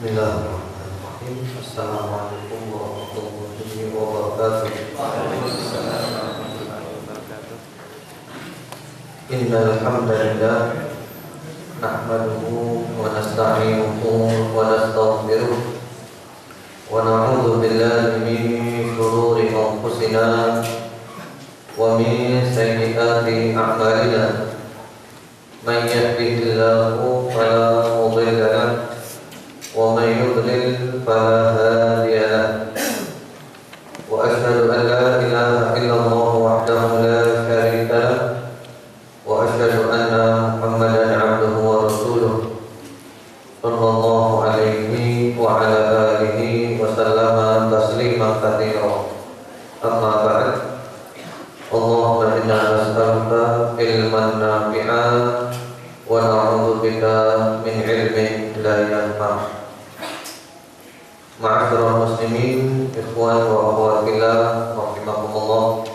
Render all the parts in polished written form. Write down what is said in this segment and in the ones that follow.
Bismillahirrahmanirrahim. Assalamualaikum warahmatullahi wabarakatuh. Waalaikumsalam warahmatullahi wabarakatuh. Innal hamdalillah nahmaduhu wa nasta'inuhu wa nastaghfiruh wa na'udzu billahi min shururi anfusina wa min sayyiati a'malina. Man yahdihillahu fala mudilla lahu wa man yudlil fala hadiya lahu. Wa asyhadu an la ilaha illallah wahdahu la syarika lahu wa asyhadu anna Muhammadan abduhu wa rasuluh sallallahu alaihi wa ala alihi wa sallama tasliman katsiran. Amma ba'd. Allahumma inna nas'aluka ilman nafi'an wa na'udzu bika min ilmin la yanfa'. Ma'asyiral muslimin, ikhwan wa akhwat fillah, rahimakumullah.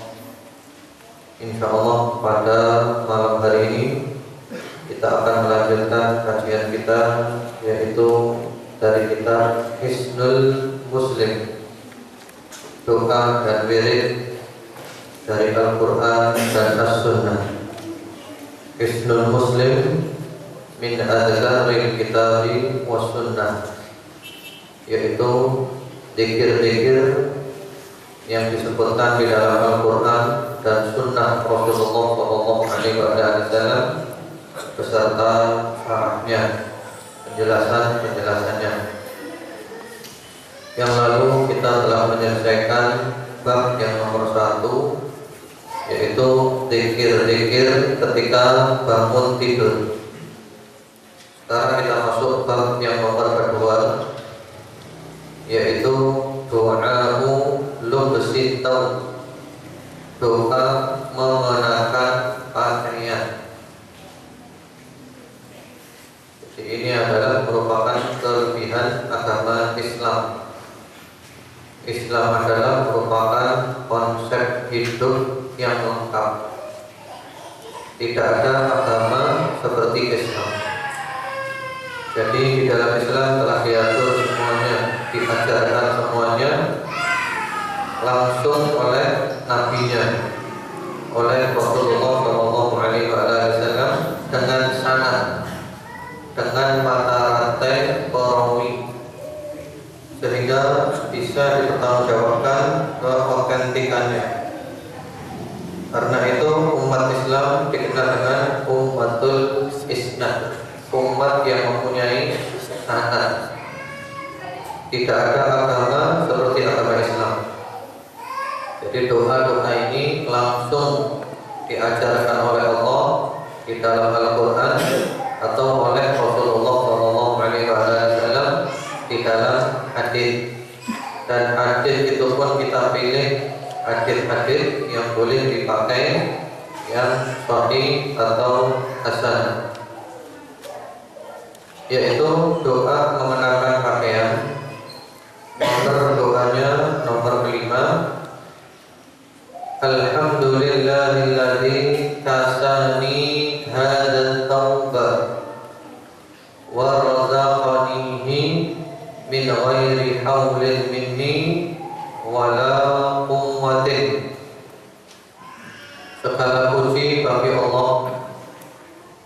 Insyaallah pada malam hari ini kita akan melanjutkan kajian kita, yaitu dari kitab Hisnul Muslim, doa dan wirid dari Al-Quran dan As-Sunnah. Hisnul Muslim min adzkaril kitabi was sunnah, yaitu zikir-zikir yang disebutkan di dalam Al-Quran dan Sunnah Rasulullah SAW beserta syarahnya, penjelasannya. Yang lalu kita telah menyelesaikan bab yang nomor 1, yaitu zikir-zikir ketika bangun tidur. Sekarang kita masuk bab yang nomor 2, yaitu doa'u lubsi taub, doa mengenakan pakaian. Jadi ini adalah merupakan kelebihan agama Islam. Islam adalah merupakan konsep hidup yang lengkap. Tidak ada agama seperti Islam. Jadi di dalam Islam telah diatur semuanya, diajarkan semuanya langsung oleh nabinya, oleh Rasulullah SAW, dengan sanad, dengan mata rantai perawi, sehingga bisa dipertanggungjawabkan keautentikannya. Karena itu umat Islam dikenal dengan ummatul isnad, umat yang mempunyai sanad. Tidak ada agama seperti agama Islam. Jadi doa-doa ini langsung diajarkan oleh Allah di dalam Al-Quran atau oleh Rasulullah SAW di dalam hadis. Dan hadis itu pun kita pilih hadis-hadis yang boleh dipakai, yang sahih atau hasan, yaitu doa mengenakan pakaian. Nomor doanya nomor 5. Alhamdulillahilladzi kasani hadzal tauba wa razaqanihi min ghairi haulin minni wala quwwatin. Segala puji bagi Allah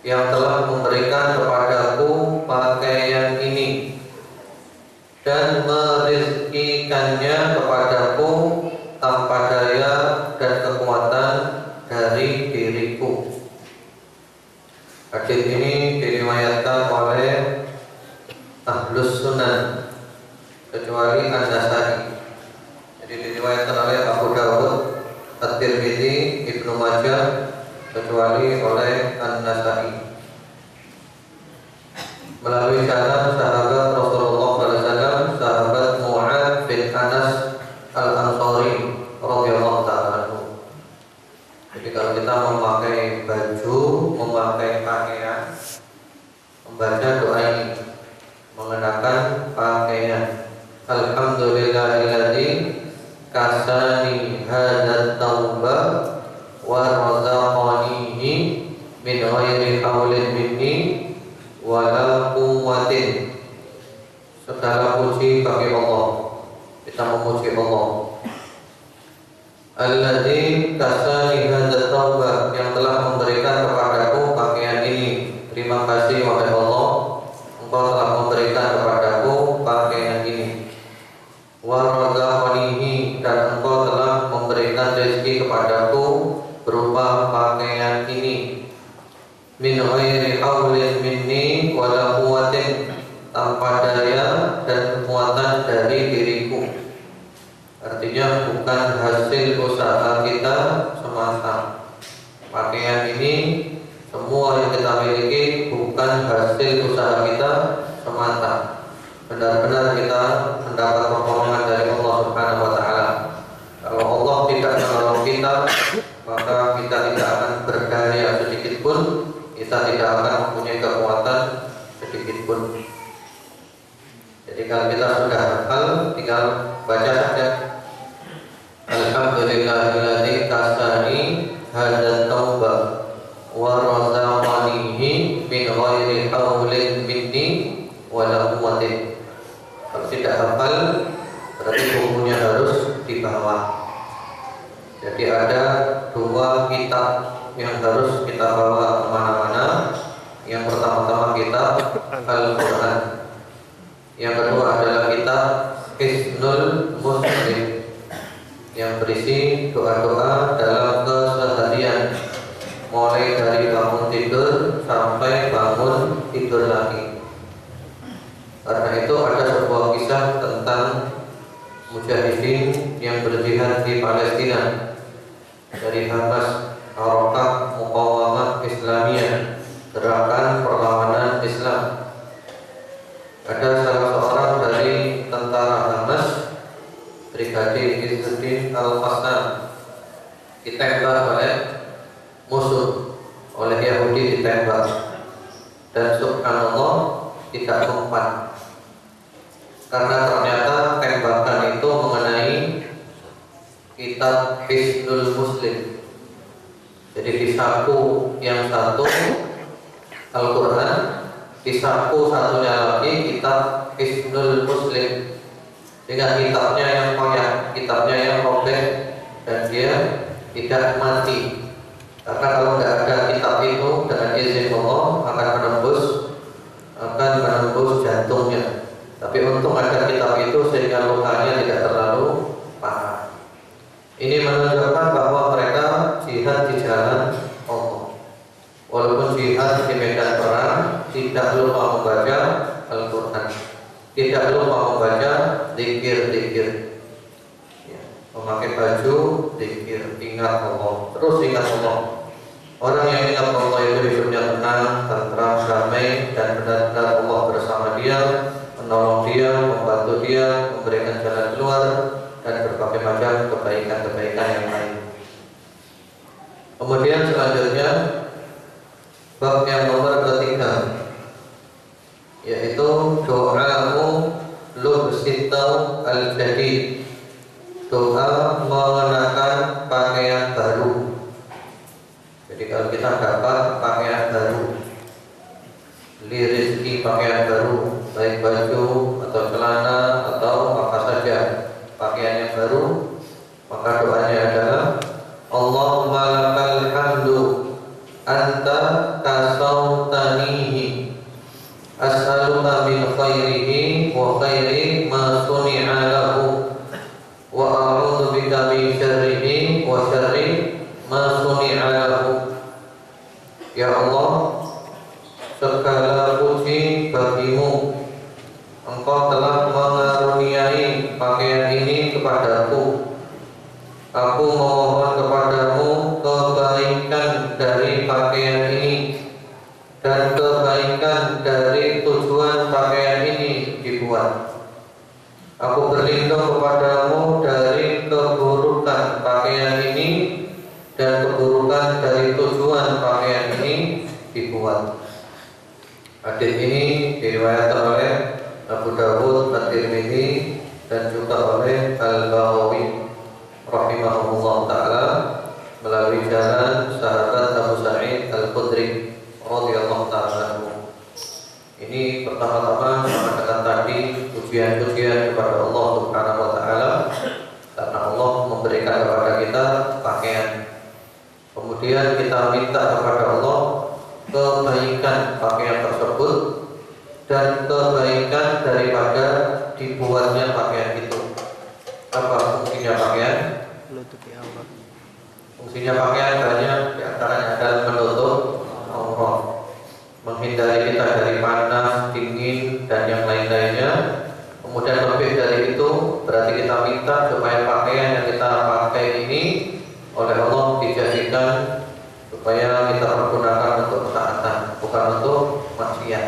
yang telah memberikan kepadaku pakaian ini dan merizkikannya kepadaku tanpa daya dan kekuatan dari diriku. Hadis ini diriwayatkan oleh Ahlus Sunan kecuali An-Nasa'i. Jadi diriwayatkan oleh Abu Dawud, At-Tirmidzi, Ibnu Majah, kecuali oleh An-Nasa'i. Melalui jalan sahabat Rasulullah SAW, sahabat Mu'adz bin Anas Al-Ansari radhiyallahu ta'ala anhu. Jadi kalau kita memakai baju, memakai pakaian, membaca doa ini, mengenakan pakaian. Alhamdulillahilladzi kasani hadzal tauba wa razaqanihi min ghairi haulin minni wala quwwatin. Segala puji bagi Allah. Kita memuji Allah. Alladzi kasani hadzal thawba, yang telah memberikan kepadaku pakaian ini. Terima kasih wahai Allah, Engkau telah memberikan kepadaku pakaian ini. Wa razaqanihi, dan Engkau telah memberikan rezeki kepadaku berupa pakaian ini. Min ghairi haulin minni wala quwwatin, tanpa daya dan kekuatan dari diriku. Artinya bukan hasil usaha kita semata. Pakaian ini, semua yang kita miliki bukan hasil usaha kita semata. Benar-benar kita mendapat pertolongan dari Allah Subhanahu wa taala. Kalau Allah tidak menolong kita, maka kita tidak akan berdaya sedikit pun, kita tidak akan mempunyai kekuatan sedikit pun. Jadi kalau kita sudah hafal, tinggal baca saja. Alhamdulillahilladzi kasani hadzal thawba wa razaqanihi min ghairi haulin minni wala quwwatin. Kalau tidak hafal, berarti bukunya harus dibawa. Jadi ada 2 kitab yang harus kita bawa kemana-mana. Yang pertama-tama kitab Al-Quran. Yang kedua adalah kitab Hisnul Muslim, yang berisi doa-doa dalam keseharian, mulai dari bangun tidur sampai bangun tidur lagi. Karena itu ada sebuah kisah tentang mujahidin yang berjihad di Palestina, dari Hamas, Harakah Muqawamah Islamiyah, gerakan perlawanan Islam. Ada salah seorang dari tentara Hamas, Brigadir Izzuddin Al-Qassam, ditembak oleh musuh, oleh Yahudi ditembak, dan subhanallah tidak mempan, karena ternyata tembakan itu mengenai kitab Hisnul Muslim. Jadi di saku yang satu Al-Quran, di saku satunya lagi kitab Hisnul Muslim, dengan kitabnya yang koyak, kitabnya yang robek, dan dia tidak mati. Karena kalau tidak ada kitab itu, dengan izin Allah akan menembus jantungnya. Tapi untung ada kitab itu sehingga lukanya tidak terlalu parah. Ini menunjukkan bahwa mereka jihad di jalan Allah. Walaupun jihad di medan perang, tidak lupa membaca Al-Quran, tidak lupa membaca zikir-zikir, ya, memakai baju zikir, ingat Allah, terus ingat Allah. Orang yang ingat Allah itu hidupnya tenang, tentram, damai, dan benar-benar Allah bersama dia, menolong dia, membantu dia, memberikan jalan keluar, dan berbagai macam kebaikan-kebaikan yang lain. Kemudian selanjutnya bab yang nomor ketiga, yaitu doamu lubsitau al-jadid, doa mengenakan pakaian baru. Jadi kalau kita dapat pakaian baru, beli rezeki pakaian baru, baik baju atau celana atau apa saja pakaian yang baru, maka doanya adalah Allahumma lakal hamdu anta kasautanihi, as'aluka min khairihi wa khairi ma suni'a lahu, wa a'udzu bika min syarrihi wa syarri ma suni'a lahu. Ya Allah, segala puji bagimu, Engkau telah mengaruniai pakaian ini kepadaku. Aku memohon kepadamu kebaikan dari pakaian ini dan kebaikan dari tujuan pakaian ini dibuat. Aku berlindung kepadamu dari keburukan pakaian ini dan keburukan dari tujuan pakaian ini dibuat. Hadis ini diriwayatkan oleh Abu Dawud, At-Tirmidzi, dan juga oleh Al-Baghawi rahimahullah ta'ala melalui jalan sahabat Abu Sa'id Al-Khudri radhiyallahu ta'ala anhu. Ini pertama-tama mengatakan tadi minta kepada Allah kebaikan pakaian tersebut dan kebaikan daripada dibuatnya pakaian itu. Apa fungsinya pakaian? Menutupi aurat. Fungsinya pakaian banyak, diantaranya adalah menutup aurat, menghindari kita dari panas, dingin, dan yang lain-lainnya. Kemudian lebih dari itu, berarti kita minta supaya pakaian yang kita pakai ini oleh Allah dijadikan supaya kita pergunakan untuk ketaatan, bukan untuk maksiat.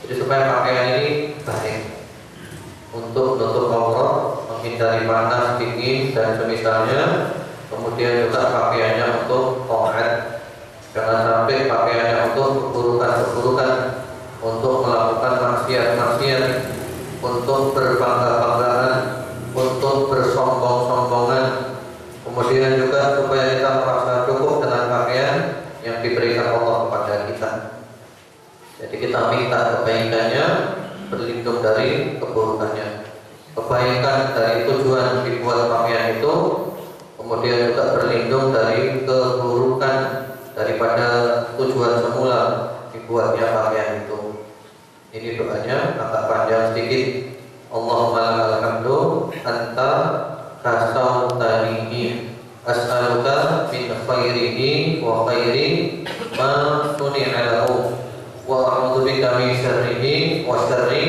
Jadi supaya pakaian ini baik untuk menutup aurat, menghindari panas, dingin, dan semisalnya. Kemudian juga pakaiannya untuk taat. Jangan sampai pakaiannya untuk keburukan-keburukan, untuk melakukan maksiat-maksiat, untuk berbangga-banggaan, untuk bersombong-sombongan. Kemudian juga supaya kita merasa cukup dengan pakaian yang diberikan Allah kepada kita. Jadi kita minta kebaikannya, berlindung dari keburukannya. Kebaikan dari tujuan dibuat pakaian itu, kemudian juga berlindung dari keburukan daripada tujuan semula dibuatnya pakaian itu. Ini doanya agak panjang sedikit. Allahumma lakal hamdu anta kasautanihi as'aluka min khairihi wa khairi ma suni'a lahu wa a'udzubika min syarrihi wa syarri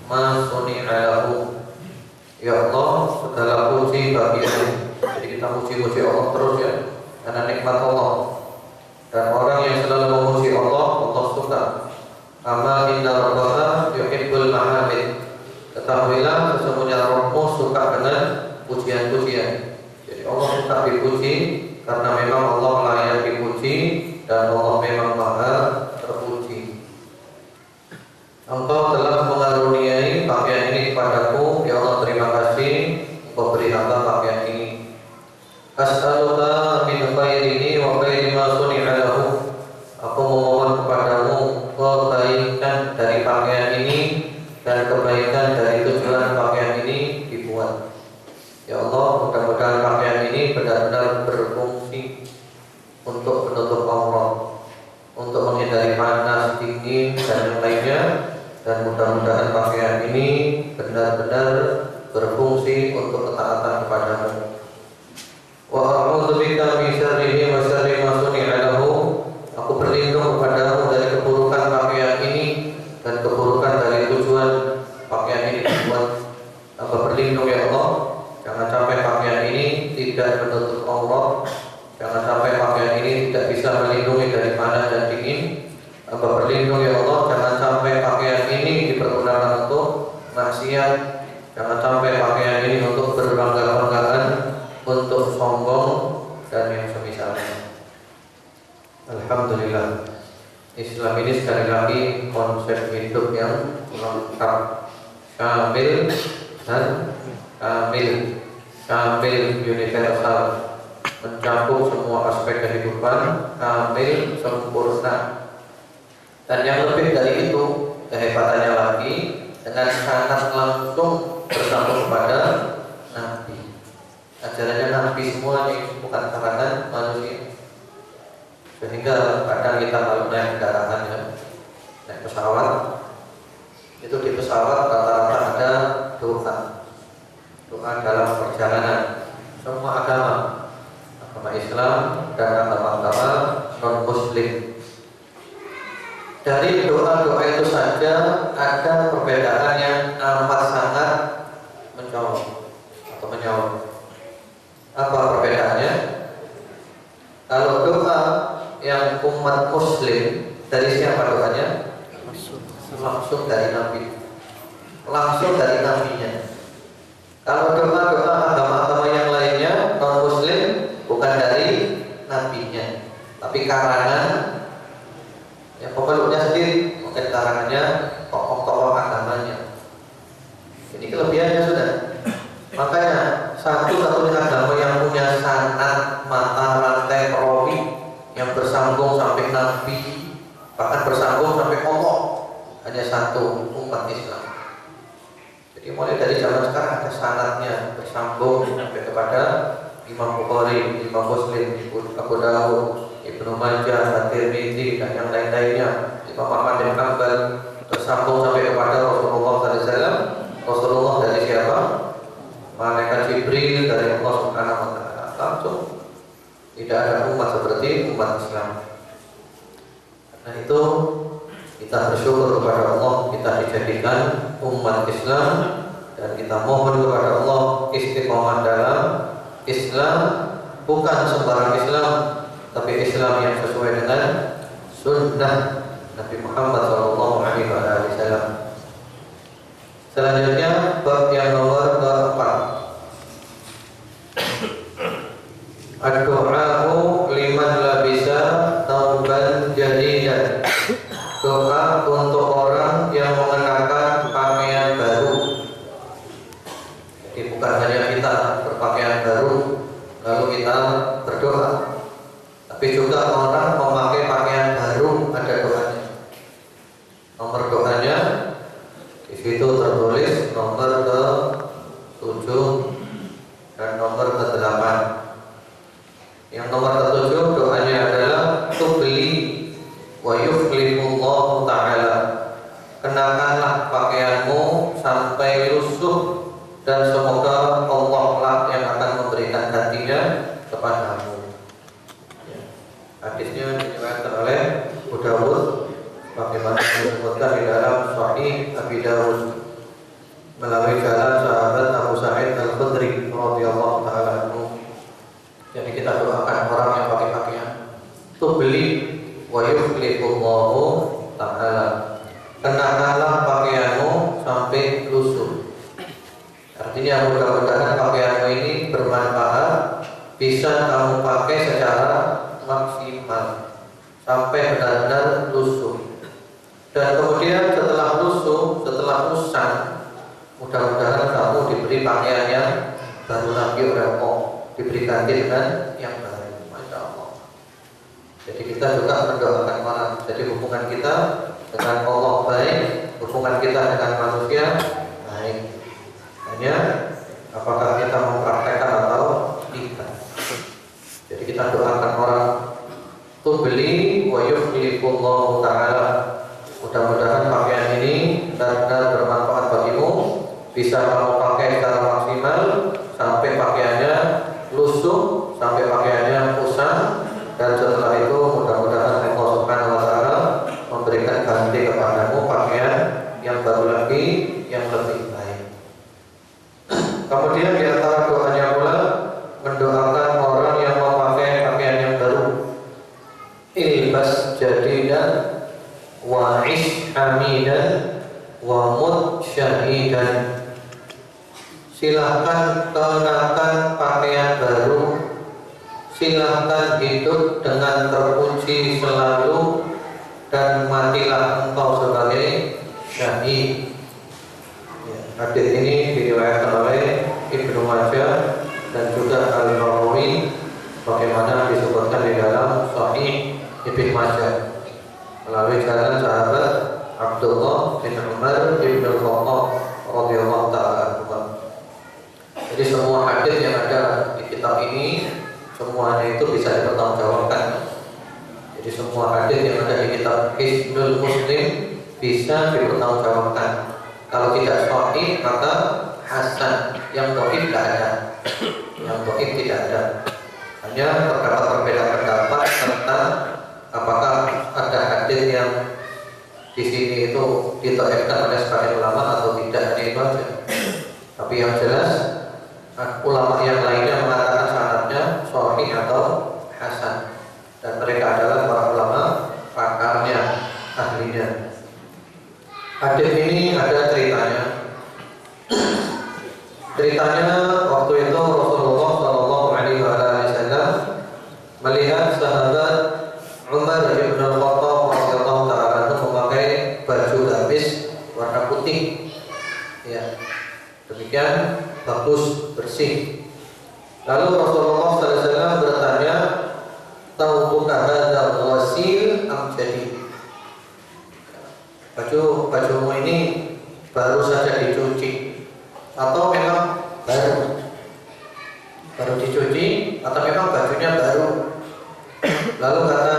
ma suni'a lahu. Ya Allah, segala puji bagimu. Jadi kita puji-puji Allah terus ya, karena nikmat Allah. Dan orang yang selalu memuji Allah, Allah suka. Kama inna rabbaka yuhibbul mahamid. Ketahuilah sesungguhnya Rabbmu suka dengan pujian-pujian. Jadi Allah suka dipuji karena memang Allah layak dipuji dan Allah memang maha terpuji. Engkau telah mengaruniai pakaian ini kepadaku, ya Allah, terima kasih. Engkau beri hamba pakaian ini. As'aluka min khairihi wa khairi ma suni'a lahu. Aku memohon kepadamu kebaikan dari pakaian ini dan kebaikan dari tujuan pakaian ini dibuat. Ya Allah, mudah-mudahan pakaian ini benar-benar berfungsi untuk menutup aurat, untuk menghindari panas, dingin, dan yang lainnya. Dan mudah-mudahan pakaian ini benar-benar berfungsi untuk ketaatan kepadamu. Wa a'udzubika min syarrihi wa syarri ma suni'a lahu. Aku berlindung kepadamu dari keburukan pakaian ini dan keburukan dari tujuan pakaian ini dibuat. Aku berlindung ya Allah, jangan sampai pakaian ini tidak menutup aurat, jangan sampai pakaian ini tidak bisa melindungi dari panas dan dingin. Aku berlindung ya Allah, jangan sampai pakaian ini dipergunakan untuk maksiat, jangan sampai pakaian ini untuk berbangga-banggaan, untuk sombong, dan yang semisalnya. Alhamdulillah, Islam ini sekali lagi konsep hidup yang lengkap, syamil dan kamil, universal, mencakup semua aspek kehidupan, kamil, sempurna. Dan yang lebih dari itu, kehebatannya lagi, dengan sangat langsung bersambung kepada Nabi. Ajarannya Nabi semua ini, bukan karangan manusia. Sehingga kadang kita kalau naik kendaraan ya, naik pesawat, itu di pesawat rata-rata ada doa dalam perjalanan. Semua agama Islam dan agama-agama non-Muslim. Dari doa-doa itu saja ada perbedaan yang amat sangat mencolok atau menyorot. Apa perbedaannya? Kalau doa yang umat Muslim, dari siapa doanya? Langsung dari Nabi, langsung dari Nabinya. Kalau doa-doa agama-agama yang lainnya non-Muslim, bukan dari Nabinya, tapi karangan ya pemeluknya sendiri, mungkin karangannya tokoh-tokoh agamanya. Ini kelebihannya sudah. Makanya satu-satunya agama yang punya sanad mata rantai perawi yang bersambung sampai Nabi, bahkan bersambung sampai Allah, hanya satu, umat Islam. Jadi mulai dari zaman sekarang ada sanadnya bersambung sampai kepada Imam Bukhari, Imam Muslim, Abu Dawud, Ibnu Ibnu Majah, At-Tirmidzi dan yang lain-lainnya, Imam Ahmad bin Hanbal, tersambung sampai kepada Rasulullah SAW. Rasulullah dari siapa? Malaikat Jibril dari Allah Subhanahu wa taala. Langsung tidak ada umat seperti umat Islam. Karena itu kita bersyukur kepada Allah kita dijadikan umat Islam, dan kita mohon kepada Allah istiqomah dalam Islam, bukan sembarang Islam, tapi Islam yang sesuai dengan sunnah Nabi Muhammad SAW. Selanjutnya bab yang nomor keempat, ad-du'a'u liman labisa tauban jadidan. Doa untuk orang yang mengenakan pakaian baru. Jadi bukan hanya kita berpakaian baru lalu kita berdoa, tapi juga orang memakai pakaian baru ada doanya. Nomor doanya di situ tertulis nomor ke-7 dan nomor ke-8. Yang nomor ke-7 doanya adalah tubli wa yuflihullahu ta'ala. Kenakanlah pakaianmu sampai lusuh, dan semoga Allah lah yang akan memberikan gantinya kepadamu. Hadisnya diriwayatkan oleh Abu Dawud, bagaimana disebutkan di dalam Sahih Abi Dawud melalui jalan sahabat Abu Sa'id Al-Khudri radhiyallahu ta'ala anhu. Jadi kita doakan orang yang pakai pakaian tubli wa yuflihullahu ta'ala. Kenakanlah pakaianmu sampai lusuh. Artinya mudah-mudahan pakaianmu ini bermanfaat, bisa kamu pakai secara maksimal sampai benar-benar lusuh. Dan kemudian setelah lusuh, setelah usang, mudah-mudahan kamu diberi pakaian yang baru lagi oleh Allah, diberi ganti dengan yang baru. Masya Allah. Jadi kita juga mendoakan orang. Jadi hubungan kita dengan Allah baik, hubungan kita dengan manusia baik. Hanya apakah kita mempraktekkan atau tidak. Jadi kita doakan orang tubli wa yuflihullahu ta'ala. Mudah-mudahan pakaian ini benar-benar bermanfaat bagimu, bisa kamu pakai secara maksimal sampai pakaiannya lusuh, sampai pakaiannya usang, dan setelah itu mudah-mudahan Allah Subhanahu wa taala memberikan ganti kepadamu pakaian yang baru lagi, yang lebih baik. Kemudian di antara doanya pula mendoakan orang yang memakai pakaian yang baru, ilbas jadidan wa ish hamidan wa mut syahidan. Silahkan kenakan pakaian baru, silahkan hidup dengan terpuji selalu, dan matilah engkau sebagai syahid. Hadis ini diriwayatkan oleh Ibnu Majah dan juga Al-Nawawi, bagaimana disebutkan di dalam Sahih Ibnu Majah melalui jalan sahabat Abdullah bin Umar bin Al-Khattab radhiyallahu ta'ala anhu. Jadi semua hadis yang ada di kitab ini semuanya itu bisa dipertanggungjawabkan. Jadi semua hadis yang ada di kitab Hisnul Muslim bisa dipertanggungjawabkan. Kalau tidak sahih maka hasan, yang dhaif tidak ada. Yang dhaif tidak ada. Hanya terdapat perbedaan pendapat tentang apakah ada hadis yang di sini itu didhaifkan oleh sebagian ulama atau tidak, hanya itu aja. Tapi yang jelas ulama yang lainnya mengatakan syaratnya sahih atau hasan, dan mereka adalah para ulama pakarnya, ahlinya. Hadis ini ada ceritanya. Ceritanya waktu itu Rasulullah SAW melihat sahabat Umar bin Al-Khattab radhiyallahu ta'ala memakai baju gamis warna putih. Ya, demikian bagus, bersih. Lalu Rasulullah SAW bertanya, "Taubuka hadzal ghasil am jadid?" Bajumu ini baru saja dicuci atau memang baru dicuci, atau memang bajunya baru? Lalu kata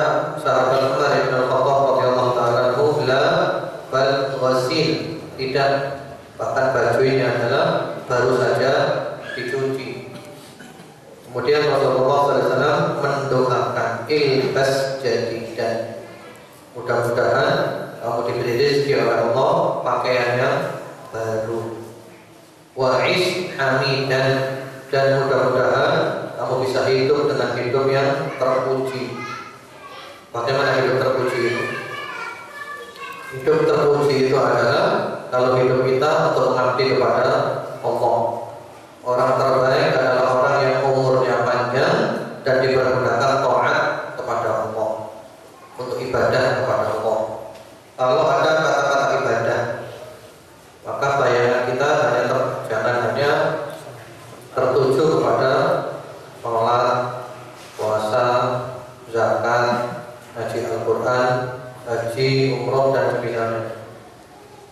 bahkan bajunya adalah baru saja dicuci. Kemudian Rasulullah SAW mendoakan ilbas jadidan, mudah-mudahan kamu diberi rezeki oleh Allah pakaian yang baru. Wa'ish hamidan, dan mudah-mudahan kamu bisa hidup dengan hidup yang terpuji. Bagaimana hidup terpuji itu? Hidup terpuji itu adalah kalau hidup kita untuk mengabdi kepada Allah. Orang terbaik adalah orang yang umurnya panjang dan dipergunakan taat kepada Allah, untuk ibadah kepada Allah. Kalau ada kata-kata ibadah, maka bayangan kita jangan hanya tertuju kepada sholat, puasa, zakat, haji Al-Quran, haji, umroh, dan sebagainya.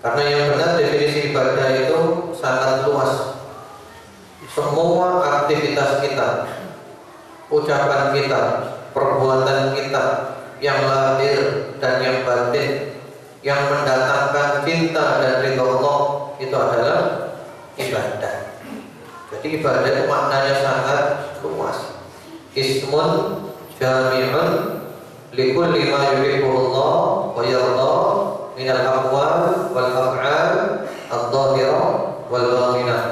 Karena yang benar definisi ibadah itu sangat luas. Semua aktivitas kita, ucapan kita, perbuatan kita, yang lahir dan yang batin, yang mendatangkan cinta dan ridha Allah, itu adalah ibadah. Jadi ibadah itu maknanya sangat luas. Ismun jami'un likulli ma yuhibbuhullah wa yarda minal aqwal wal af'al adh-dhahirah wal batinah.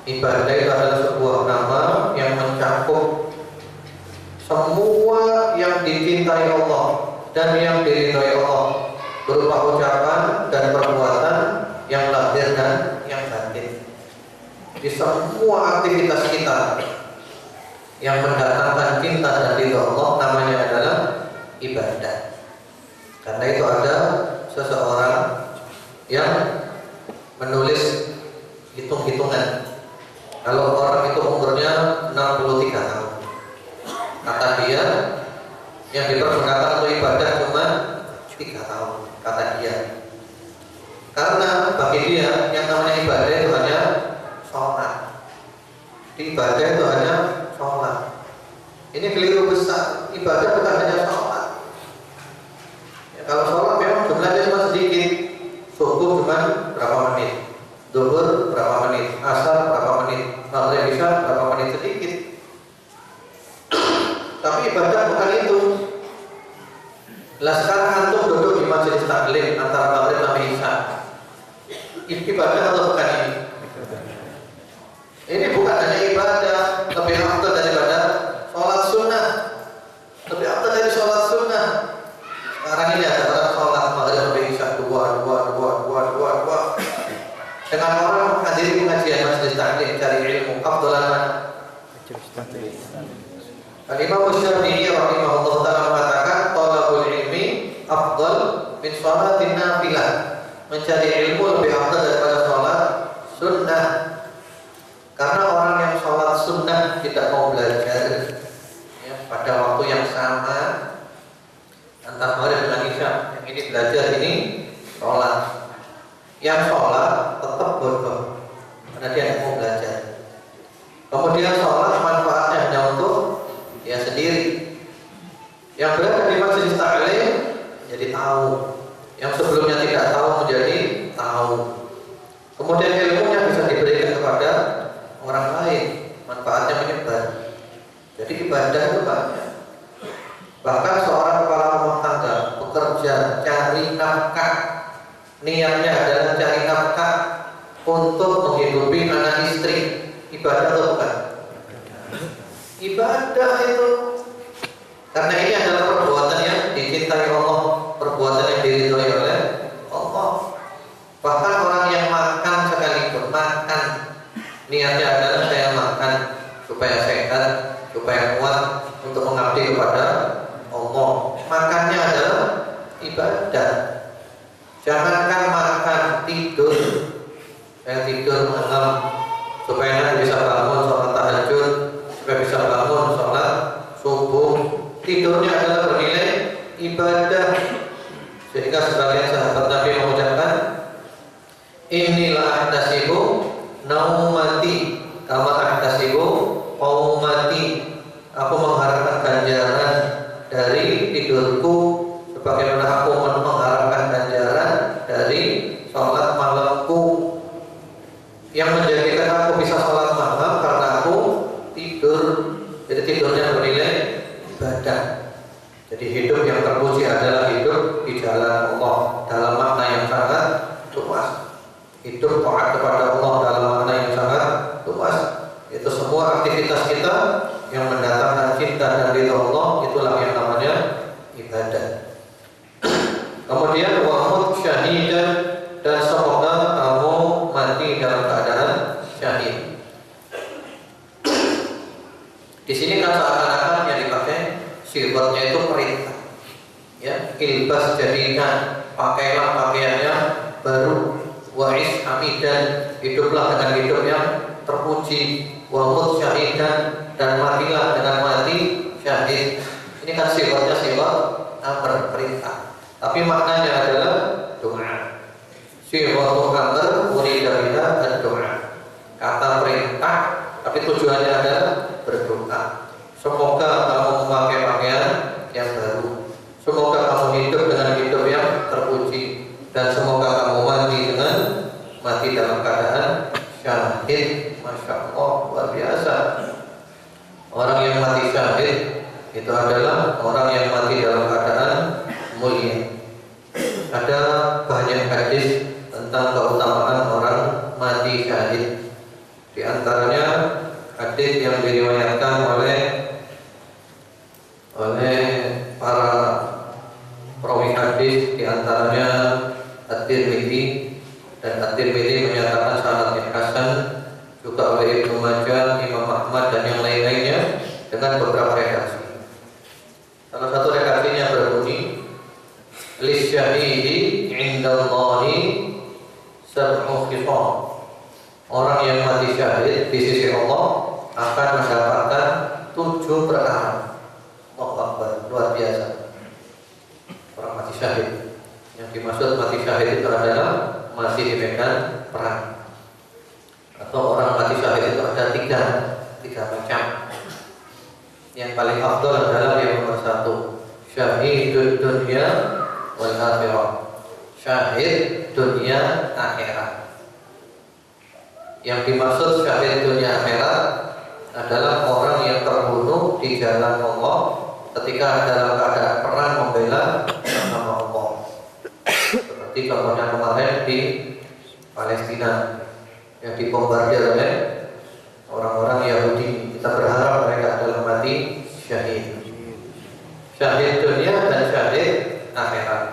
Ibadah itu adalah sebuah nama yang mencakup semua yang dicintai Allah dan yang diridhai Allah, berupa ucapan dan perbuatan yang lahir dan yang batin. Di semua aktivitas kita yang mendatangkan cinta dan ridha Allah namanya adalah ibadah. Karena itu ada seseorang yang menulis hitung-hitungan. Kalau orang itu umurnya 63 tahun, kata dia yang dipergunakan untuk ibadah cuma 3 tahun, kata dia. Karena bagi dia yang namanya ibadah itu hanya sholat. Ibadah itu hanya sholat. Ini keliru besar. Ibadah bukan hanya sholat. Ya, kalau sholat memang jumlahnya cuma sedikit. Subuh cuma berapa menit, zuhur berapa menit, asar berapa menit, maghrib isya berapa menit, sedikit. Tapi ibadah bukan itu. Lah sekarang antum duduk di majelis taklim antara maghrib sampai isya. Ibadah atau bukan ini? Ini bukan hanya ibadah, lebih afdal daripada sholat sunnah, lebih afdal dari sholat sunnah. Sekarang ini ada orang sholat maghrib sampai isya dua. Dengan orang menghadiri pengajian majelis taklim cari ilmu, afdalan mana? Al-Imam Syafi'i rahimahullah ta'ala mengatakan thalabul ilmi afdal min sholatin nafilah. Mencari ilmu lebih afdal daripada sholat sunnah. Karena orang yang sholat sunnah tidak mau belajar ya, pada waktu yang sama antara maghrib dengan isya. Yang ini belajar, ini sholat. Yang sholat tetap bodoh karena dia tidak mau belajar. Kemudian sholat manfaatnya hanya untuk dia sendiri. Yang berada di majelis taklim jadi tahu, yang sebelumnya tidak tahu menjadi tahu. Kemudian ilmunya bisa diberikan kepada orang lain, manfaatnya menyebar. Jadi ibadah itu banyak. Bahkan seorang kepala rumah tangga bekerja cari nafkah, niatnya adalah cari nafkah untuk menghidupi anak istri. Ibadah atau bukan? Ibadah itu. Karena ini adalah perbuatan yang dicintai Allah, perbuatan yang diridhoi oleh Allah. Bahkan orang yang makan sekalipun, makan niatnya adalah saya makan supaya sehat, supaya kuat untuk mengabdi kepada Allah. Makannya adalah ibadah. Jangankan makan, tidur. Saya tidur malam supaya nanti bisa bangun sholat tahajud, supaya bisa bangun sholat subuh. Tidurnya adalah bernilai ibadah. Sehingga sebagian sahabat Nabi mengucapkan, inilah ahtasibu naumati kama ahtasibu qaumati. Aku mengharapkan ganjaran dari tidurku sebagaimana aku mengharapkan ganjaran dari sholat malamku. Itu semua aktivitas kita yang mendatangkan cinta dan ridha Allah, itulah yang namanya ibadah. Kemudian wa'mut syahidan, dan semoga kamu mati dalam keadaan syahid. Di sini kan seakan-akan yang dipakai sifatnya itu perintah. Ya, ilbas jadikan, pakailah pakaiannya baru, wa'is hamidan, hiduplah dengan hidup yang terpuji, wa'mut syahidan, dan matilah dengan mati syahid. Ini kan sifatnya sifat amr, perintah. Tapi maknanya adalah doa. Sifatul amr murida biha ad-doa. Kata perintah, tapi tujuannya adalah berdoa. Semoga kamu memakai pakaian yang baru. Semoga kamu hidup dengan hidup yang terpuji, dan semoga kamu mati dalam keadaan syahid. Masya Allah, luar biasa. Orang yang mati syahid itu adalah orang yang mati dalam keadaan mulia. Ada banyak hadis tentang keutamaan orang mati syahid. Di antaranya hadis yang diriwayatkan oleh para perawi hadis, di antaranya At-Tirmidzi, dan At-Tirmidzi menyatakan sanadnya hasan, juga oleh Ibnu Majah, Imam Ahmad, dan yang lain-lainnya dengan beberapa redaksi. Salah satu redaksinya berbunyi, lisyahidi indallahi sab'u khisal. Orang yang mati syahid di sisi Allah akan mendapatkan 7 perkara. Allahu Akbar, luar biasa. Orang mati syahid, yang dimaksud mati syahid itu adalah masih di medan perang. Atau orang mati syahid itu ada tiga macam. Yang paling afdal adalah yang nomor 1, syahidud dunya wal akhirah. Syahid dunia akhirat. Yang dimaksud syahid dunia akhirat adalah orang yang terbunuh di jalan Allah ketika dalam keadaan perang membela nama Allah. Seperti contohnya kemarin di Palestina yang dibombardir oleh orang-orang Yahudi. Kita berharap mereka adalah mati syahid. Syahid dunia dan syahid akhirat.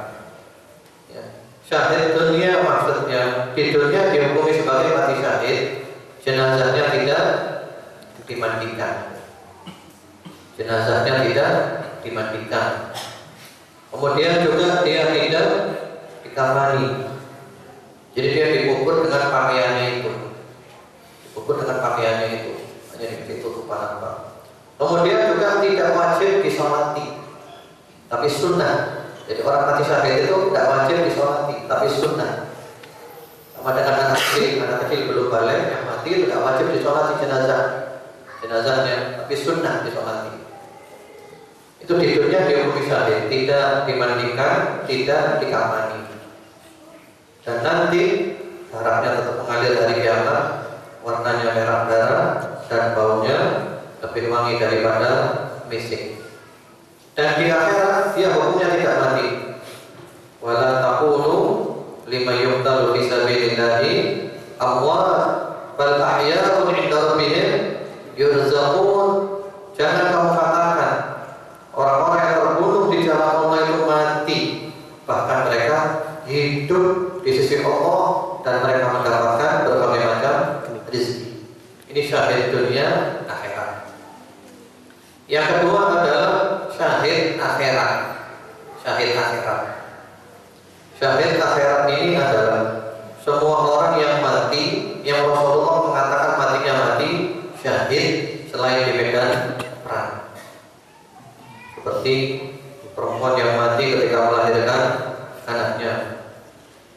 Ya. Syahid dunia maksudnya di dunia dihukumi sebagai mati syahid, jenazahnya tidak dimandikan. Jenazahnya tidak dimandikan. Kemudian juga dia tidak dikafani. Jadi dia dikubur dengan pakaiannya itu. Dikubur dengan pakaiannya itu. Hanya dikasih tutupan apa. Kemudian juga tidak wajib disolati, tapi sunnah. Jadi orang mati syahid itu tidak wajib disolati, tapi sunnah. Sama dengan anak kecil belum balik yang mati itu tidak wajib disolati jenazahnya, tapi sunnah disolati. Itu di dunia dihukumi syahid, tidak dimandikan, tidak dikafani. Dan nanti darahnya tetap mengalir dari kiamat, warnanya merah darah dan baunya lebih wangi daripada misik. Dan di akhirat dia hukumnya tidak mati. Wala taqulu liman yuqtalu fi sabilillahi amwat bal ahya'un 'inda rabbihim yurzaqun. Jangan kamu katakan orang-orang yang terbunuh di jalan Allah itu mati, bahkan mereka hidup di sisi Allah dan mereka mendapatkan berbagai macam rezeki. Ini syahid dunia akhirat. Yang kedua adalah syahid akhirat. Syahid akhirat. Syahid akhirat ini adalah semua orang yang mati, yang Rasulullah mengatakan matinya mati syahid selain di medan perang. Seperti perempuan yang mati ketika melahirkan anaknya.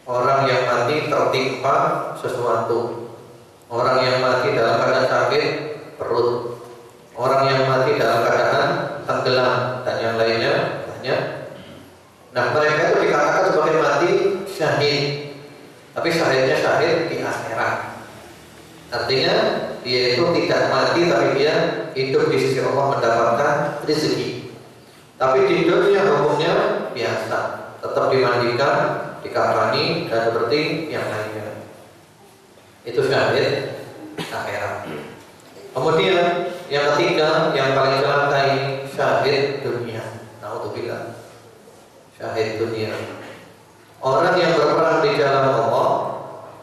Orang yang mati tertimpa sesuatu. Orang yang mati dalam keadaan sakit perut. Orang yang mati dalam keadaan tenggelam dan yang lainnya banyak. Nah, mereka itu dikatakan sebagai mati syahid. Tapi syahidnya syahid di akhirat. Artinya dia itu tidak mati, tapi dia hidup di sisi Allah mendapatkan rezeki. Tapi di dunia hukumnya biasa, tetap dimandikan, dikafani, dan seperti yang lainnya. Itu syahid akhirat. Kemudian yang ketiga, yang paling celaka ini syahid dunia. Naudzubillah. Syahid dunia. Orang yang berperang di jalan Allah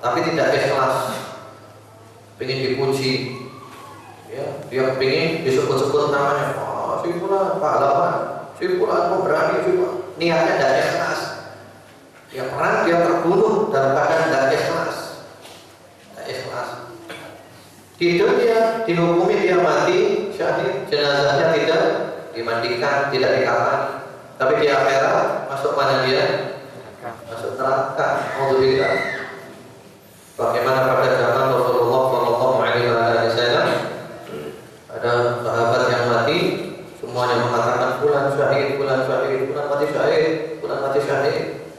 tapi tidak ikhlas, ingin dipuji, ya, dia ingin disebut-sebut namanya, si fulan pahlawan, si fulan pemberani, si fulan. Niatnya tidak ikhlas. Dia perang, dia terbunuh dalam keadaan tidak ikhlas. Tidak ikhlas. Di dunia dihukumi dia mati syahid, jenazahnya tidak dimandikan, tidak dikafani. Tapi di akhirat masuk mana dia? Masuk neraka. Alhamdulillah. Bagaimana pada zaman Rasulullah Shallallahu Alaihi Wasallam ada sahabat yang mati, semuanya mengatakan fulan syahid, fulan syahid, fulan mati syahid, fulan mati syahid.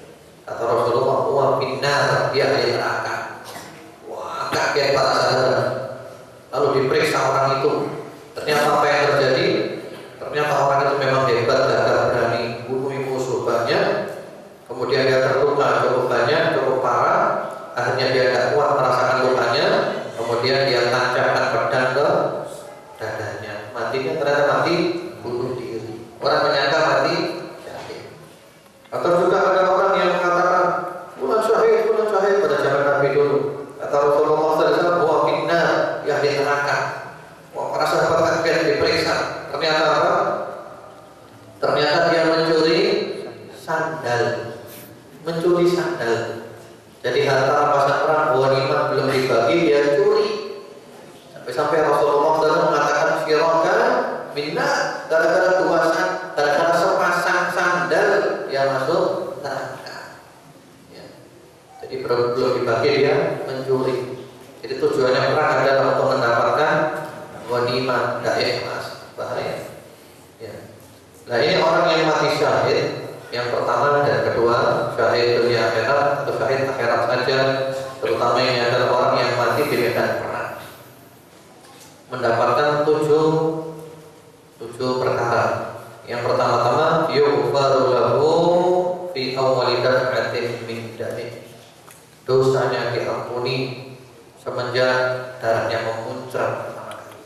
Kata Rasulullah, wa finnar, dia ahli neraka. Wah, kaget para sahabat. Lalu diperiksa orang itu. Ternyata apa yang terjadi? Ternyata orang itu memang hebat, gagah, berani, bunuh musuh banyak. Kemudian dia terluka cukup banyak, cukup parah. Akhirnya dia tidak kuat merasakan lukanya. Kemudian dia tancapkan pedang ke dadanya. Matinya ternyata mati bunuh diri. Orang menyangka mati syahid. Atau juga ada orang yang mengatakan bulan syahid pada zaman Nabi dulu. Kata Rasulullah SAW, bahwa finna ya di neraka. Wah, para sahabat kaget diperiksa. Ternyata apa? Ternyata dia mencuri sandal. Mencuri sandal. Jadi harta rampasan perang ghanimah belum dibagi, dia curi. Sampai Rasulullah SAW mengatakan syiraka minna, gara-gara sepasang sandal dia masuk neraka. Ya. Jadi belum dibagi, dia mencuri. Jadi tujuannya perang adalah untuk mendapatkan ghanimah, tidak ikhlas, bahaya. Ya. Nah, ini orang yang mati syahid. Yang pertama dan kedua, syahid dunia akhirat atau syahid akhirat saja. Terutama ini adalah orang yang mati di medan perang, mendapatkan tujuh perkara. Yang pertama-tama, yughfaru lahu fi awwali daf'atin min dami. Dosanya diampuni semenjak darahnya memuncrat pertama kali.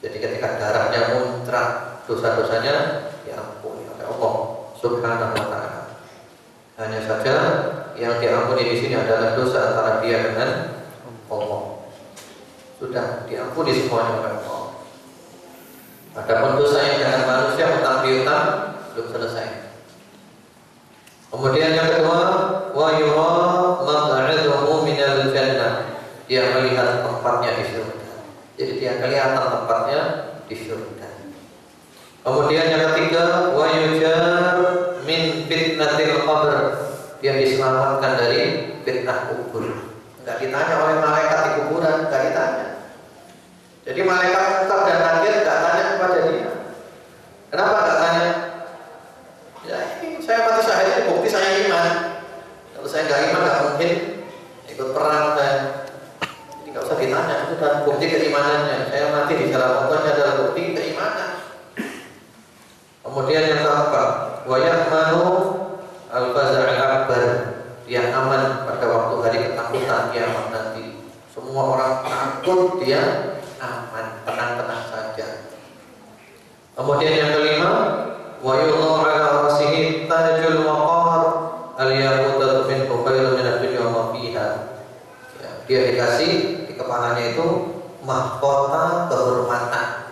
Jadi ketika darahnya muncrat, dosa-dosanya diampuni oleh Allah Subhanahu wa ta'ala. Hanya saja yang diampuni di sini adalah dosa antara dia dengan Allah. Sudah diampuni semuanya oleh Allah. Adapun dosa yang dengan manusia, utang piutang, belum selesai. Kemudian yang kedua, wa yura maq'adahu minal jannah. Dia melihat tempatnya di surga. Jadi dia kelihatan tempatnya di surga. Kemudian yang ketiga, wa yujar min fitnatil qabr. Dia diselamatkan dari fitnah kubur. Enggak ditanya oleh malaikat di kuburan, enggak ditanya. Jadi malaikat Munkar dan Nakir enggak tanya kepada dia. Kenapa enggak tanya? Ya, ini saya mati syahid, ini bukti saya iman. Kalau saya enggak iman enggak mungkin ikut perang saya. Jadi enggak usah ditanya, itu kan bukti keimanannya. Saya mati di jalan Allah adalah bukti keimanan. Kemudian yang keempat, wa ya'manu al-faza'il akbar. Dia aman pada waktu hari ketakutan kiamat nanti. Semua orang takut, dia aman, tenang-tenang saja. Kemudian yang kelima, wa yudha'u 'ala rasihi tajul waqar al-yaqutatu min khairun min ad-dunya wa ma fiha. Dia dikasih di kepalanya itu mahkota kehormatan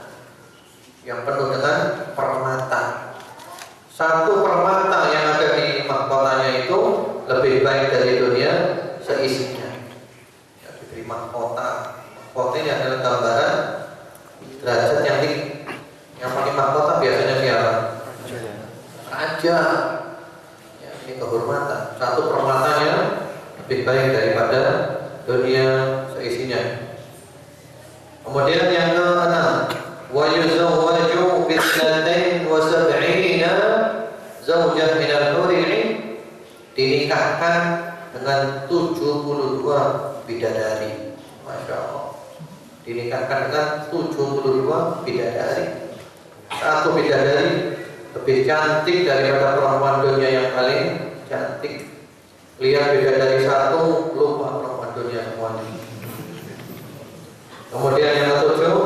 yang penuh dengan permata. Satu permata yang ada di mahkotanya itu lebih baik dari dunia seisinya. Ya, diberi mahkota. Mahkota ini adalah gambaran derajat yang tinggi. Yang pakai mahkota biasanya siapa? Raja. Ya, ini kehormatan. Satu permatanya lebih baik daripada dunia seisinya. Kemudian yang keenam, wa yuzawwaju bi 72 zaujah min al-huri 'ain. Dinikahkan dengan 72 bidadari. Masya Allah. Dinikahkan dengan 72 bidadari. Satu bidadari lebih cantik daripada perempuan dunia yang paling cantik. Lihat bidadari satu, lupa perempuan dunia semuanya. Kemudian yang ketujuh,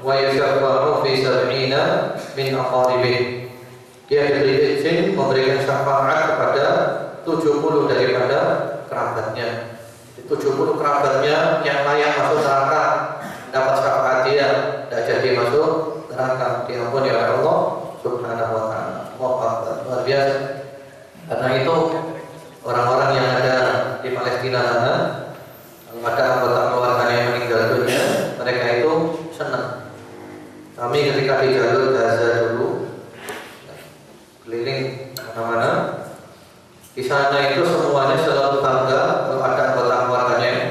wa yashfa'u fi sab'ina min aqaribih. Dia diberi izin memberikan syafaat kepada 70 daripada kerabatnya. 70 kerabatnya yang layak masuk neraka dapat syafaat dia, tidak jadi masuk neraka, diampuni oleh Allah Subhanahu wa taala. Luar biasa. Karena itu orang-orang yang ada di Palestina sana, kalau ada anggota keluarganya yang meninggal dunia, mereka itu senang. Kami ketika di jalur Gaza dulu keliling mana-mana, di sana itu semuanya selalu bangga kalau ada anggota keluarganya yang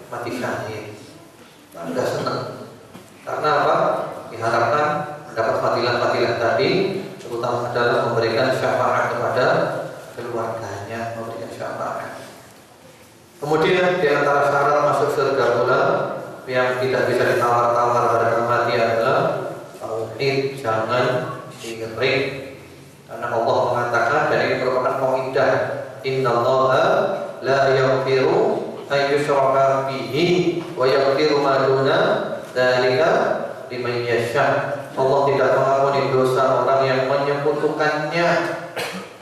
mati syahid. Bangga, senang. Karena apa? Diharapkan mendapat fadilah-fadilah tadi, terutama adalah memberikan syafaat kepada keluarganya, memberikan syafaat. Kemudian di antara syarat masuk surga pula yang tidak bisa ditawar-tawar pada mati adalah tauhid, jangan syirik. Karena Allah mengatakan, dan ini merupakan kaidah, innallaha la yaghfiru ay yushraka bihi wa yaghfiru ma duna dzalika liman yasha. Allah tidak mengampuni dosa orang yang menyekutukannya,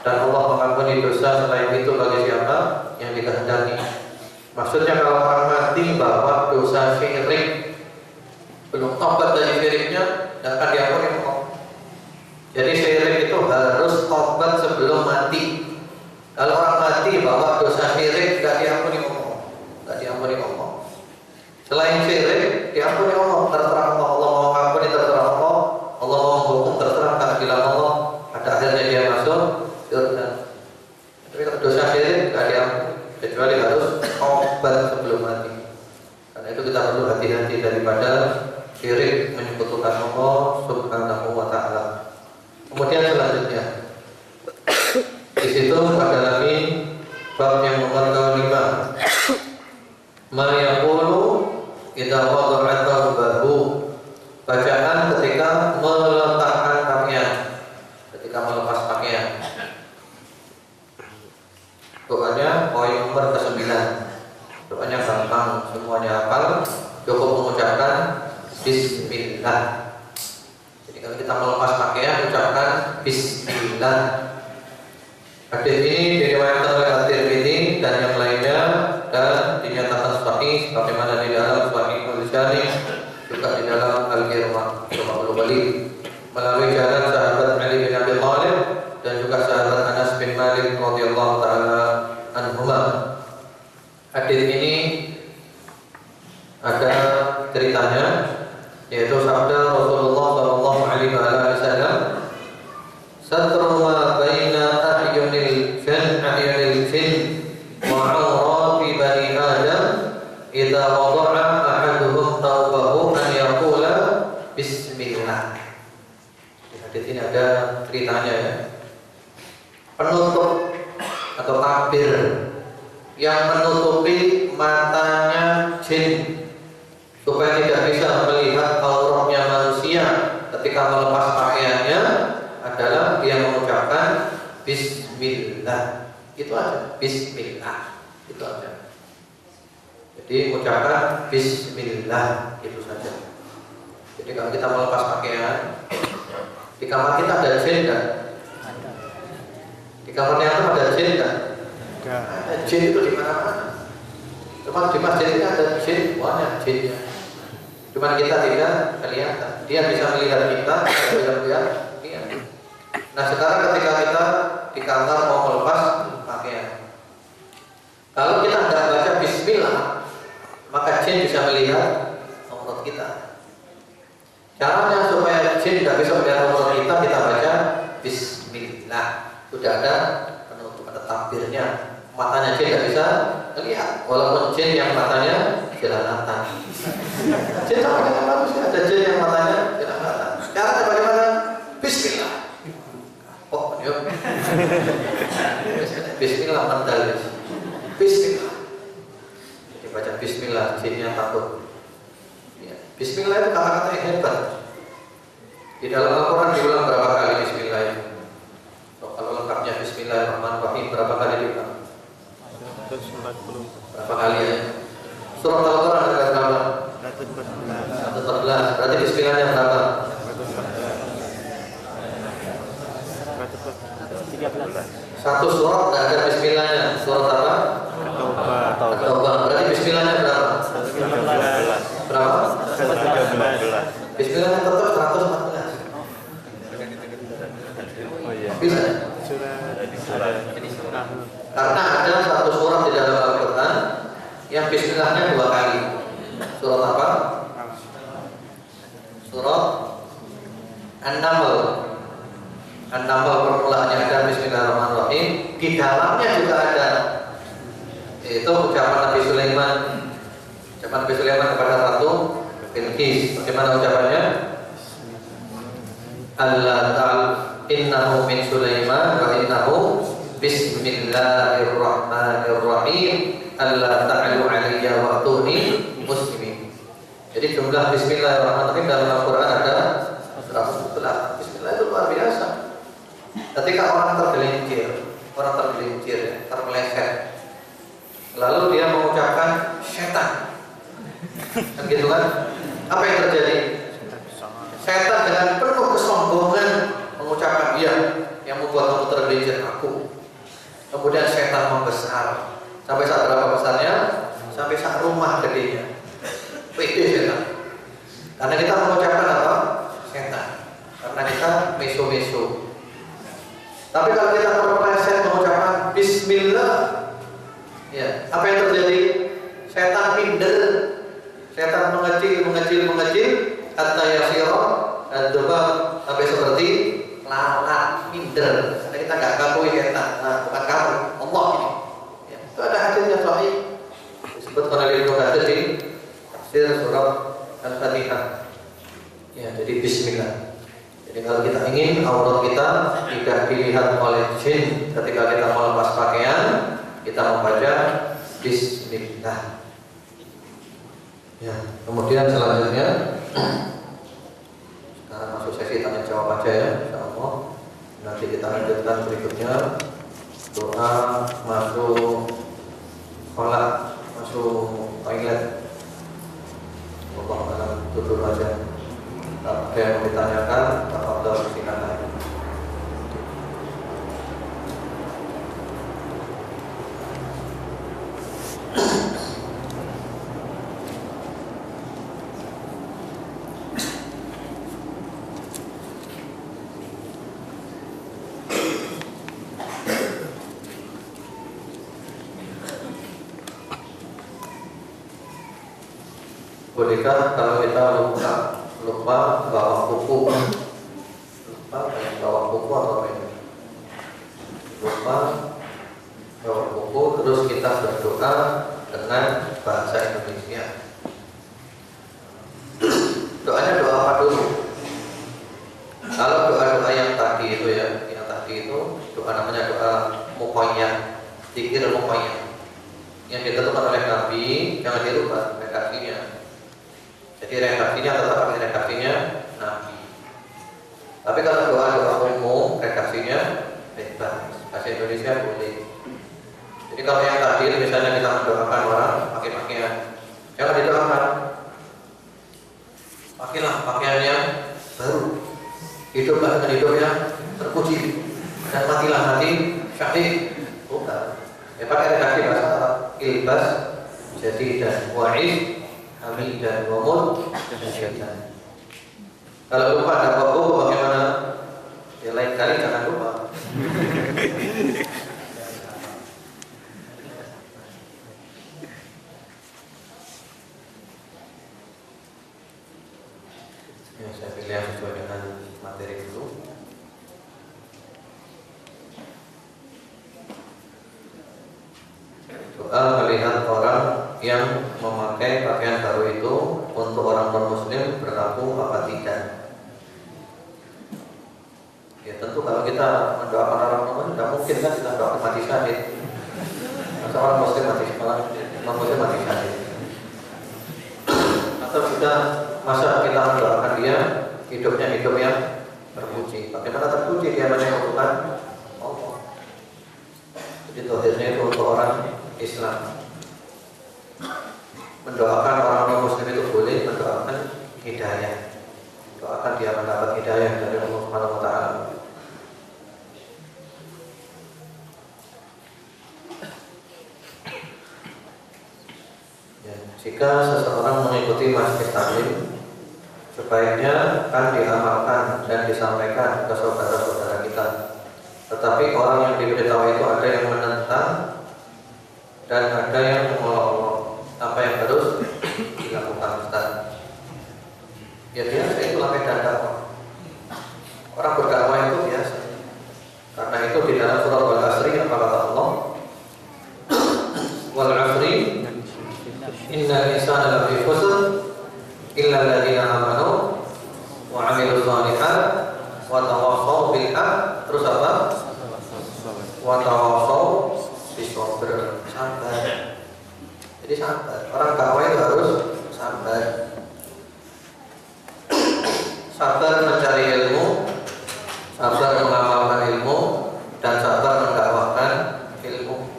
dan Allah mengampuni dosa selain itu bagi siapa yang dikehendaki. Maksudnya kalau orang mati bahwa dosa syirik belum tobat dari syiriknya, tidak akan diampuni Allah. Jadi syirik itu harus tobat sebelum mati. Kalau orang mati bahwa dosa syirik tidak diampuni Allah, tidak diampuni Allah. Selain syirik diampuni Allah, terserah Allah. Allah mau mengampuni terserah Allah. Allah mau menghukum terserah keadilan Allah. Pada akhirnya dia masuk surga. Tapi kalau dosa syirik tidak diampuni, kecuali harus tobat sebelum mati. Karena itu kita perlu hati-hati daripada syirik menyekutukan Allah Subhanahu wa taala. Kemudian selanjutnya di situ ada lagi bab yang nomor kelima, ma yaqulu idza wada'at thawbahu, bacaan ketika meletakkan pakaian, ketika melepas pakaian. Doanya poin nomor ke-9. Doanya gampang, semuanya hafal, cukup mengucapkan bismillah. Jadi kalau kita melepas pakaian, ucapkan bismillah. Hadis ini diriwayatkan oleh At-Tirmidzi dan yang lainnya, dan dinyatakan sahih sebagaimana di dalam Sahih Al-Bukhari, juga di dalam Al-Irmah Al-Wali, melalui jalan sahabat Ali bin Abi Thalib dan juga sahabat Anas bin Malik radhiyallahu taala anhuma. Hadis ini ada ceritanya, yaitu sabda Rasulullah sallallahu alaihi wasallam, satru ma baina ahyunil jin wa awrati bani adam idza wada'a ahaduhum thawbahu an yaqula bismillah. Di hadis ini ada ceritanya ya. Penutup atau tabir yang menutupi matanya jin supaya tidak bisa melihat auratnya manusia ketika melepas pakaiannya adalah dia mengucapkan bismillah. Itu aja, bismillah, itu aja. Jadi mengucapkan bismillah itu saja. Jadi kalau kita melepas pakaian, di kamar kita ada jin kan? Di kamarnya itu ada jin kan? Ada jin itu di mana-mana. Cuma di masjid ini ada jin, banyak jinnya. Cuma kita tidak kelihatan. Dia bisa melihat kita, kita bisa melihat dia. Nah sekarang ketika kita di kamar mau melepas pakaian, kalau kita tidak baca bismillah, maka jin bisa melihat aurat kita. Caranya supaya jin tidak bisa melihat aurat kita, kita baca bismillah. Sudah ada penutup, ada tabirnya. Matanya jin tidak bisa melihat, walaupun jin yang matanya jelalatan. Jin sama dengan manusia, ada jin yang matanya jelalatan. Caranya bagaimana? Bismillah. Oh, yuk. Bismillah mental. Bismillah. Jadi baca bismillah, jinnya takut. Ya. Bismillah itu kata-kata yang hebat. Di dalam Al-Quran diulang berapa kali bismillah itu? Kalau lengkapnya bismillahirrahmanirrahim berapa kali diulang? Berapa kali ya? Surah Al-Quran ada berapa? 114. Berarti bismillahnya berapa? 13. Satu surat nggak ada bismillahnya. Surat apa? At-Taubah. Berarti bismillahnya berapa? 13. Berapa? 13. Bismillahnya tetap 114. Oh iya. Bisa? Surat. Karena ada satu surat di dalam Al-Quran yang bismillahnya 2 kali. Surat apa? Surat An-Naml. An-Naml permulaannya ada bismillahirrahmanirrahim. Di dalamnya juga ada, yaitu ucapan Nabi Sulaiman. Ucapan Nabi Sulaiman kepada Ratu Bilqis. Bagaimana ucapannya? Allah ta'ala innahu min Sulaiman wa innahu bismillahirrahmanirrahim. Allah ta'alu alaiya wa atuni muslimin. Jadi jumlah bismillahirrahmanirrahim dalam Al-Quran ada 114. Bismillah itu luar biasa. Ketika orang tergelincir, termeleset, lalu dia mengucapkan setan, kan gitu kan? Apa yang terjadi? Setan dengan penuh kesombongan mengucapkan dia yang membuat kamu tergelincir aku. Kemudian setan membesar. Sampai saat berapa besarnya? Sampai saat rumah gedenya. Pede setan. Karena kita mengucapkan apa? Setan. Karena kita meso-meso. Tapi kalau kita terpeleset mengucapkan Bismillah, ya, apa yang terjadi? Setan minder. Setan mengecil, hatta yasira ad-dubab, sampai seperti lalat, minder. Karena kita nggak ngakui setan. Nah, bukan kamu, Allah ini. Ya, itu ada hadisnya sahih. Disebutkan oleh Ibnu Katsir di tafsir surat Al-Fatihah. Ya, jadi Bismillah. Jadi kalau kita ingin aurat kita tidak dilihat oleh jin ketika kita melepas pakaian, kita membaca Bismillah. Ya, kemudian selanjutnya sekarang masuk sesi tanya jawab aja ya, insyaallah. Nanti kita lanjutkan berikutnya doa masuk sholat, masuk toilet. Allah alam tutur aja. Ada yang ditanyakan, tafadhol silakan. Bolehkah kalau kita lupa bawa buku, bawa buku atau apa ini? Lupa bawa buku, terus kita berdoa dengan bahasa Indonesia. Doanya doa apa dulu? Kalau doa-doa yang tadi itu ya, doa namanya doa muqayyad, zikir muqayyad, yang ditentukan oleh Nabi, jangan dilupa redaksinya. Jadi redaksinya tetap redaksinya Nabi. Tapi kalau doa-doa umum redaksinya bebas, bahasa Indonesia boleh. Jadi kalau yang tadi misalnya kita mendoakan orang pakai pakaian, jangan didoakan pakailah pakaian yang baru, hiduplah dengan hidup yang terpuji, dan matilah mati syahid. Bukan. Ya pakai redaksi bahasa Arab, ilbas jadi dan wa'id Amin dan wamud dan syaitan. Kalau lupa ada apa-apa bagaimana? Ya lain kali jangan lupa. Ya, saya pilih yang sesuai dengan materi itu. Doa melihat orang yang memakai pakaian baru itu untuk orang non-muslim berlaku apa tidak? Ya tentu kalau kita mendoakan orang non-muslim tidak mungkin kan kita doakan mati syahid. Masa orang muslim mati non-muslim mati syahid. Atau sudah masa kita mendoakan dia hidupnya hidup yang terpuji. Bagaimana terpuji dia menyebutkan Allah. Jadi dohirnya itu untuk orang Islam. Mendoakan orang non-muslim itu boleh, doakan dia mendapat hidayah dari Allah Subhanahu wa taala. Ya, jika seseorang mengikuti majelis taklim, sebaiknya kan diamalkan dan disampaikan ke saudara-saudara kita. Tetapi orang yang diberitahu itu ada yang menentang dan ada yang mengolok-olok. Apa yang harus dilakukan Ustaz? Ya biasa, itulah medan dakwah. Orang berdakwah itu biasa. Karena itu di dalam surat Al-Asri apa kata Allah? Wal 'asri innal insana lafi khusr illa alladziina aamanu wa 'amilus shalihat wa tawassaw bil haqq. Terus apa? Wa tawassaw bis sabr. Sabar. Jadi sabar. Orang dakwah itu harus sabar. Sabar mencari ilmu, sabar mengamalkan ilmu, dan sabar mendakwahkan ilmu.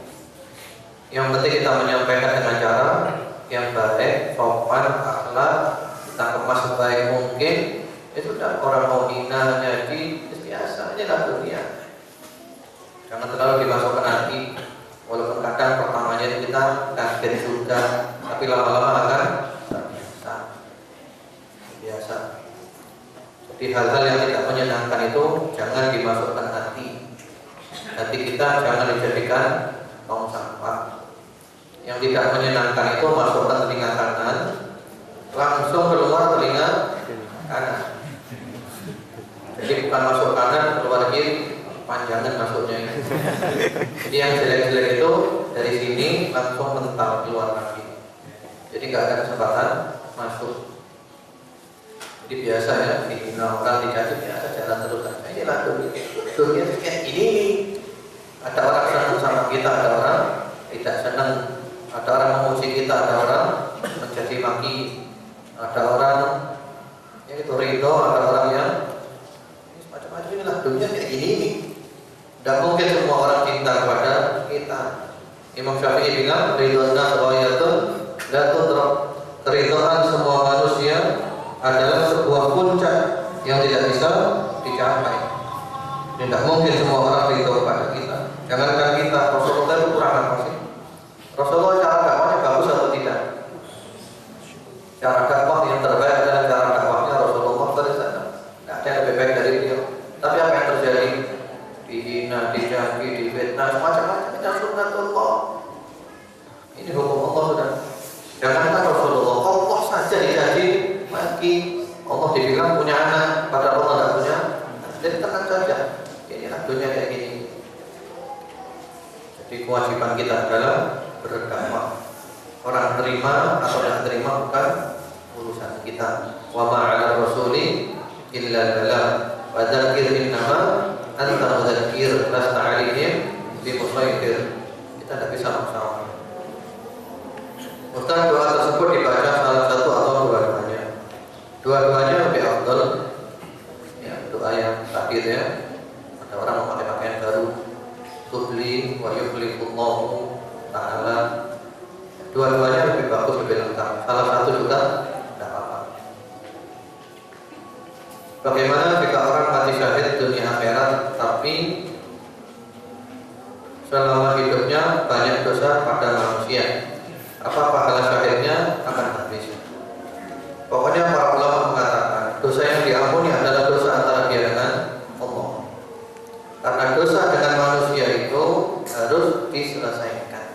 Yang penting kita menyampaikan dengan cara yang baik, sopan, akhlak, kita kemas sebaik mungkin. Itu sudah. Orang mau hina, nyaji, biasa aja lah dunia. Jangan terlalu dimasukkan hati. Walaupun kadang pertamanya kita kaget juga, tapi lama-lama akan terbiasa. Biasa. Jadi hal-hal yang tidak menyenangkan itu jangan dimasukkan hati. Hati kita jangan dijadikan tong sampah. Yang tidak menyenangkan itu masukkan telinga kanan, langsung keluar telinga kanan. Jadi bukan masuk kanan, keluar kiri, panjangan masuknya ini. Jadi yang jelek-jelek itu dari sini langsung mental keluar lagi. Jadi nggak ada kesempatan masuk. Jadi biasa ya, dihina orang, dicaci biasa, jalan terus saja. Inilah dunia kayak ini nih. Ada orang senang sama kita, ada orang tidak senang. Ada orang memuji kita, ada orang mencaci maki. Ada orang yang itu ridho, ada orang yang macam-macam. Inilah dunia kayak ini nih. Tidak mungkin semua orang cinta kepada kita. Imam Syafi'i bilang, ridho nas ghayatun la tudrak. Keridhaan semua manusia adalah sebuah puncak yang tidak bisa dicapai. Tidak mungkin semua orang ridho kepada kita. Jangankan kita, Rasulullah itu kurang apa sih? Rasulullah cara dakwahnya bagus atau tidak? Cara dakwah yang terbaik adalah cara dakwahnya Rasulullah SAW. Tidak ada yang lebih baik dari beliau. Tapi apa yang terjadi? Dihina, dicaci, difitnah, macam-macam. Ini sunnatullah. Ini hukum Allah sudah. Jangankan Rasulullah, Allah saja dicaci, maki. Allah dibilang punya anak, padahal Allah tidak punya. Jadi tenang saja. Inilah dunia kayak gini. Jadi kewajiban kita adalah berdakwah. Orang terima atau tidak terima bukan urusan kita. Wa ma'ala rasuli illa balagh. Wa dzakir innama anta mudzakir lasta 'alaihim bimusaitir. Kita tidak bisa maksa. Ustaz, doa tersebut dibaca salah satu atau dua-duanya. Dua-duanya lebih afdal. Ya, doa yang tadi ya. Ada orang memakai pakaian baru, tubli wa yuflihullahu ta'ala. Dua-duanya lebih bagus, lebih lengkap. Salah satu juga tidak apa-apa. Bagaimana jika orang mati syahid dunia akhirat tapi selama hidupnya banyak dosa pada manusia? Apa pahala syahidnya akan habis? Pokoknya para ulama mengatakan dosa yang diampuni adalah dosa antara dia dengan Allah. Karena dosa dengan manusia itu harus diselesaikan.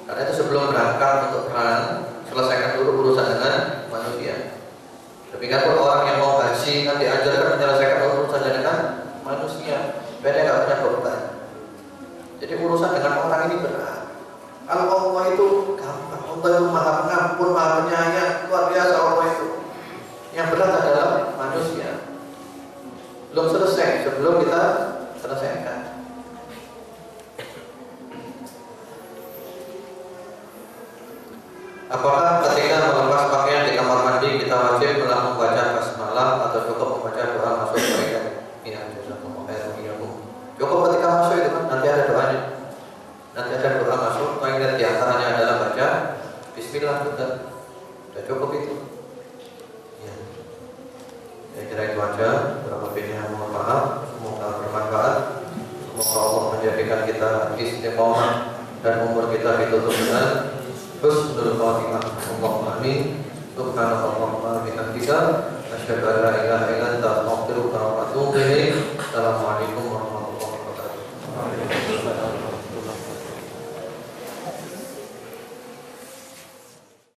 Karena itu sebelum berangkat untuk perang, selesaikan dulu urusan dengan manusia. Demikian pun orang yang mau haji kan diajarkan menyelesaikan urusan dengan manusia. Beda nggak punya beban. Jadi urusan dengan orang ini berat. Kalau Allah itu gampang, Allah itu maha pengampun, maha penyayang, luar biasa Allah itu. Yang berat adalah manusia. Belum selesai, sebelum kita selesaikan. Apakah ketika melepas pakaian di kamar mandi kita wajib membaca basmalah atau cukup membaca doa masuk mereka? Iya, cukup ketika masuk itu kan nanti ada doanya. Nanti ada doa masuk, yang diantaranya adalah baca Bismillah, sudah cukup itu. Ya. istiqomah dan umur kita ditutup dengan husnul khatimah. Allahumma amin. Subhanallah wa bihamdika asyhadu an la ilaha illa anta